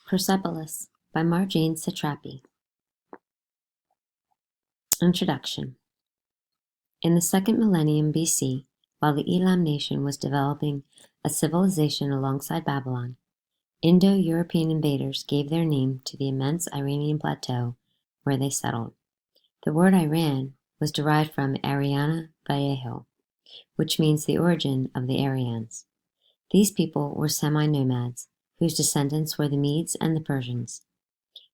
Persepolis by Marjane Satrapi. Introduction. In the second millennium BC, while the Elam nation was developing a civilization alongside Babylon, Indo-European invaders gave their name to the immense Iranian plateau where they settled. The word Iran was derived from Ariana Vallejo, which means the origin of the Aryans. These people were semi-nomads, whose descendants were the Medes and the Persians.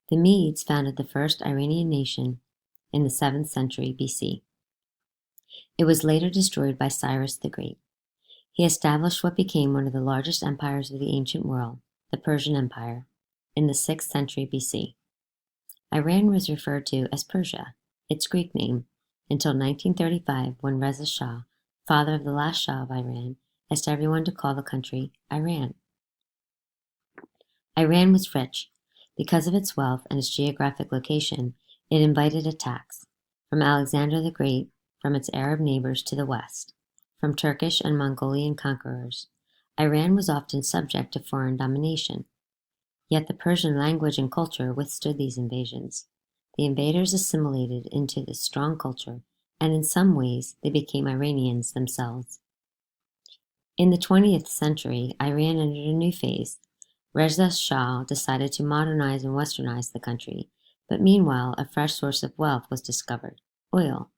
The Medes founded the first Iranian nation in the 7th century BC. It was later destroyed by Cyrus the Great. He established what became one of the largest empires of the ancient world, the Persian Empire, in the 6th century BC. Iran was referred to as Persia, its Greek name, until 1935 when Reza Shah, father of the last Shah of Iran, asked everyone to call the country Iran. Iran was rich. Because of its wealth and its geographic location, it invited attacks from Alexander the Great, from its Arab neighbors to the west, from Turkish and Mongolian conquerors. Iran was often subject to foreign domination. Yet the Persian language and culture withstood these invasions. The invaders assimilated into this strong culture, and in some ways they became Iranians themselves. In the 20th century, Iran entered a new phase. Reza Shah decided to modernize and westernize the country, but meanwhile a fresh source of wealth was discovered, oil.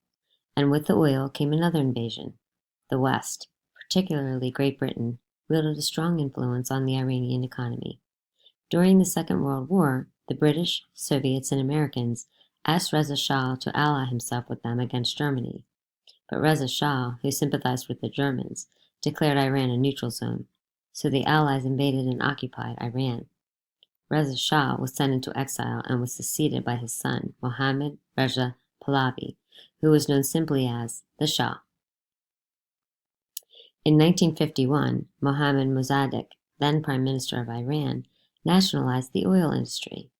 And with the oil came another invasion. The West, particularly Great Britain, wielded a strong influence on the Iranian economy. During the Second World War, the British, Soviets, and Americans asked Reza Shah to ally himself with them against Germany. But Reza Shah, who sympathized with the Germans, declared Iran a neutral zone, so the Allies invaded and occupied Iran. Reza Shah was sent into exile and was succeeded by his son, Mohammad Reza Pahlavi, who was known simply as the Shah. In 1951, Mohammad Mossadegh, then Prime Minister of Iran, nationalized the oil industry.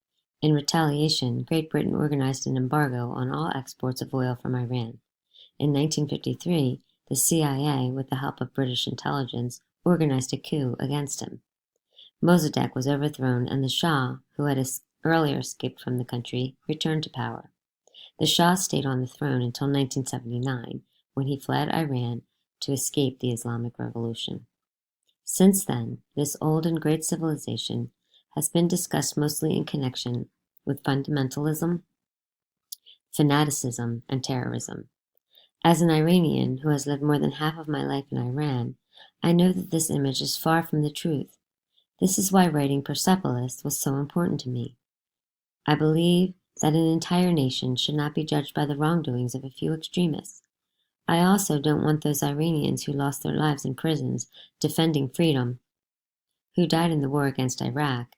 In retaliation, Great Britain organized an embargo on all exports of oil from Iran. In 1953, the CIA, with the help of British intelligence, organized a coup against him. Mossadegh was overthrown and the Shah, who had earlier escaped from the country, returned to power. The Shah stayed on the throne until 1979, when he fled Iran to escape the Islamic Revolution. Since then, this old and great civilization has been discussed mostly in connection with fundamentalism, fanaticism, and terrorism. As an Iranian who has lived more than half of my life in Iran, I know that this image is far from the truth. This is why writing Persepolis was so important to me. I believe that an entire nation should not be judged by the wrongdoings of a few extremists. I also don't want those Iranians who lost their lives in prisons defending freedom, who died in the war against Iraq,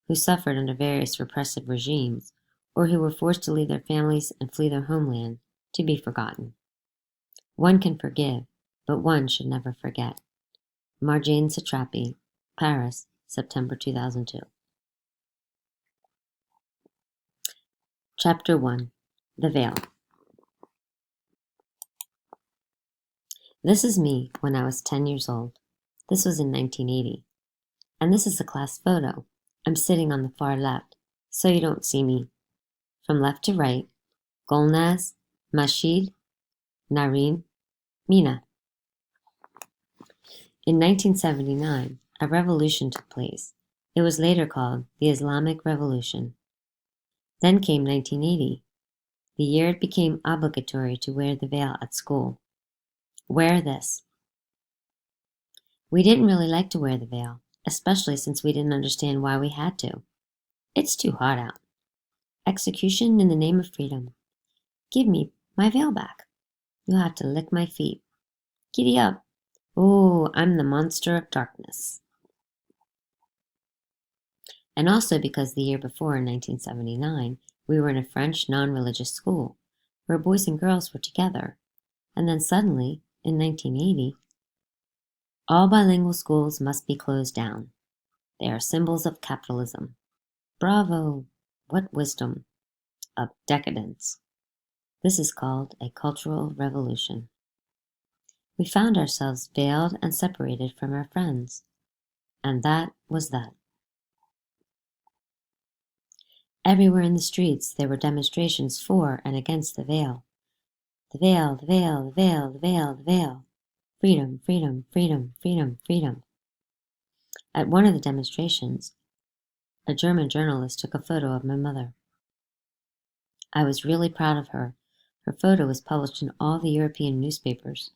who suffered under various repressive regimes, or who were forced to leave their families and flee their homeland, to be forgotten. One can forgive, but one should never forget. Marjane Satrapi, Paris, September 2002. Chapter 1. The Veil. This is me when I was 10 years old. This was in 1980. And this is a class photo. I'm sitting on the far left, so you don't see me. From left to right, Golnaz, Mashid, Nareen, Mina. In 1979, a revolution took place. It was later called the Islamic Revolution. Then came 1980, the year it became obligatory to wear the veil at school. Wear this. We didn't really like to wear the veil, especially since we didn't understand why we had to. It's too hot out. Execution in the name of freedom. Give me my veil back. You'll have to lick my feet. Giddy up. Oh, I'm the monster of darkness. And also because the year before, in 1979, we were in a French non-religious school, where boys and girls were together. And then suddenly, in 1980, all bilingual schools must be closed down. They are symbols of capitalism. Bravo! What wisdom! Of decadence. This is called a cultural revolution. We found ourselves veiled and separated from our friends. And that was that. Everywhere in the streets there were demonstrations for and against the veil. The veil, the veil, the veil, the veil, the veil. Freedom, freedom, freedom, freedom, freedom. At one of the demonstrations, a German journalist took a photo of my mother. I was really proud of her. Her photo was published in all the European newspapers.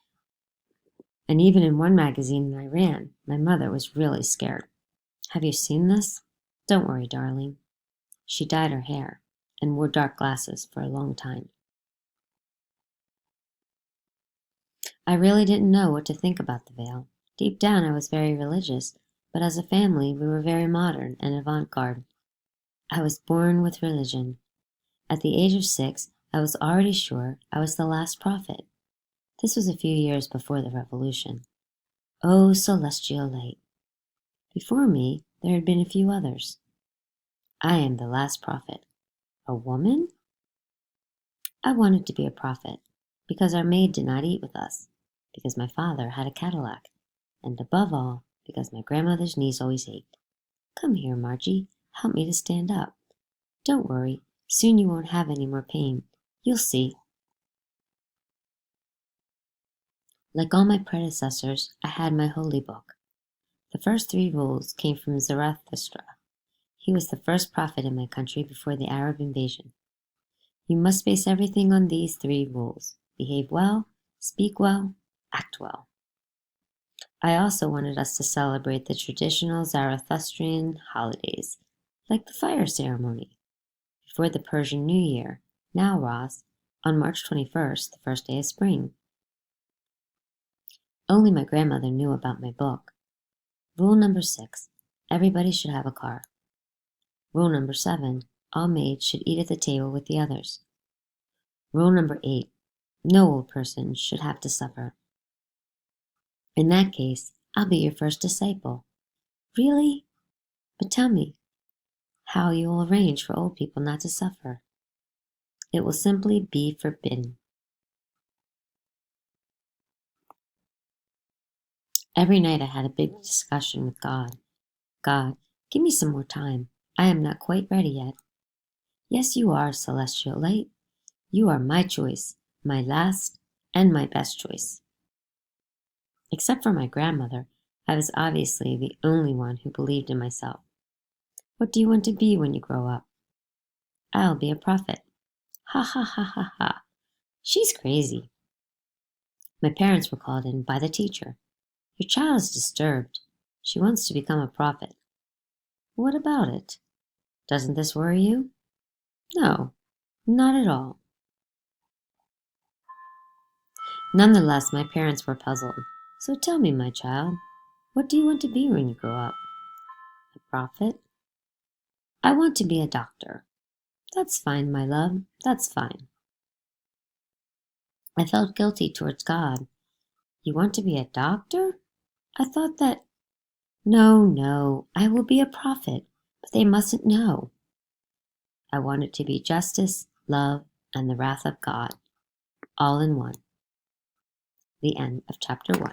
And even in one magazine in Iran, my mother was really scared. Have you seen this? Don't worry, darling. She dyed her hair and wore dark glasses for a long time. I really didn't know what to think about the veil. Deep down, I was very religious, but as a family, we were very modern and avant-garde. I was born with religion. At the age of 6, I was already sure I was the last prophet. This was a few years before the revolution. Oh, celestial light! Before me, there had been a few others. I am the last prophet. A woman? I wanted to be a prophet, because our maid did not eat with us, because my father had a Cadillac, and above all, because my grandmother's knees always ached. Come here, Margie, help me to stand up. Don't worry, soon you won't have any more pain. You'll see. Like all my predecessors, I had my holy book. The first 3 rules came from Zarathustra. He was the first prophet in my country before the Arab invasion. You must base everything on these 3 rules. Behave well, speak well, act well. I also wanted us to celebrate the traditional Zarathustrian holidays, like the fire ceremony, before the Persian New Year, Nowruz, on March 21st, the first day of spring. Only my grandmother knew about my book. Rule number 6, everybody should have a car. Rule number 7, all maids should eat at the table with the others. Rule number 8, no old person should have to suffer. In that case, I'll be your first disciple. Really? But tell me how you will arrange for old people not to suffer. It will simply be forbidden. Every night I had a big discussion with God. God, give me some more time. I am not quite ready yet. Yes, you are, celestial light. You are my choice, my last and my best choice. Except for my grandmother, I was obviously the only one who believed in myself. What do you want to be when you grow up? I'll be a prophet. Ha ha ha ha ha. She's crazy. My parents were called in by the teacher. Your child is disturbed. She wants to become a prophet. What about it? Doesn't this worry you? No, not at all. Nonetheless, my parents were puzzled. So tell me, my child, what do you want to be when you grow up? A prophet? I want to be a doctor. That's fine, my love, that's fine. I felt guilty towards God. You want to be a doctor? I thought that... No, I will be a prophet, but they mustn't know. I wanted to be justice, love, and the wrath of God, all in one. The end of chapter 1.